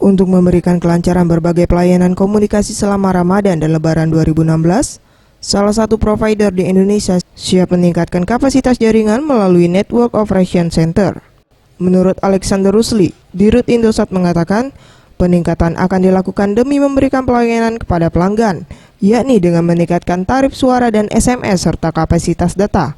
Untuk memberikan kelancaran berbagai pelayanan komunikasi selama Ramadan dan Lebaran 2016, salah satu provider di Indonesia siap meningkatkan kapasitas jaringan melalui Network Operation Center. Menurut Alexander Rusli, Dirut Indosat mengatakan, peningkatan akan dilakukan demi memberikan pelayanan kepada pelanggan, yakni dengan meningkatkan tarif suara dan SMS serta kapasitas data.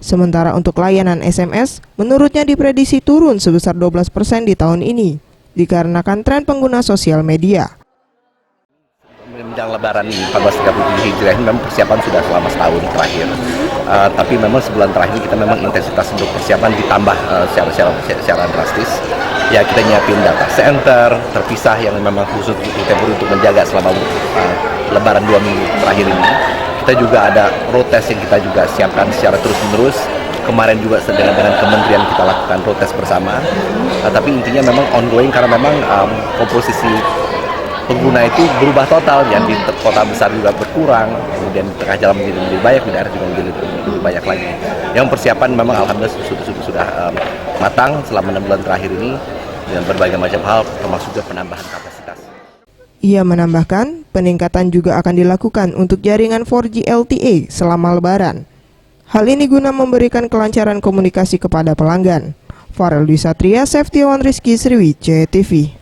Sementara untuk layanan SMS, menurutnya diprediksi turun sebesar 12% di tahun ini, dikarenakan tren pengguna sosial media. Menjelang Lebaran ini 1437 Hijriah ini memang persiapan sudah selama setahun terakhir. Tapi memang sebulan terakhir kita memang intensitas untuk persiapan ditambah secara drastis. Ya, kita nyiapin data center terpisah yang memang khusus untuk menjaga selama Lebaran 2 minggu terakhir ini. Kita juga ada road test yang kita juga siapkan secara terus-menerus. Kemarin juga dengan kementerian kita lakukan road test bersama. Tapi intinya memang ongoing karena memang komposisi pengguna itu berubah total, yang di kota besar juga berkurang, kemudian di tengah jalan menjadi lebih banyak, di daerah juga menjadi lebih banyak lagi. Yang persiapan memang alhamdulillah sudah matang selama 6 bulan terakhir ini dengan berbagai macam hal, termasuk juga penambahan kapasitas. Ia menambahkan, peningkatan juga akan dilakukan untuk jaringan 4G LTE selama Lebaran. Hal ini guna memberikan kelancaran komunikasi kepada pelanggan. Farel Dwi Satria, Safety One Rizky, Sriwijaya TV.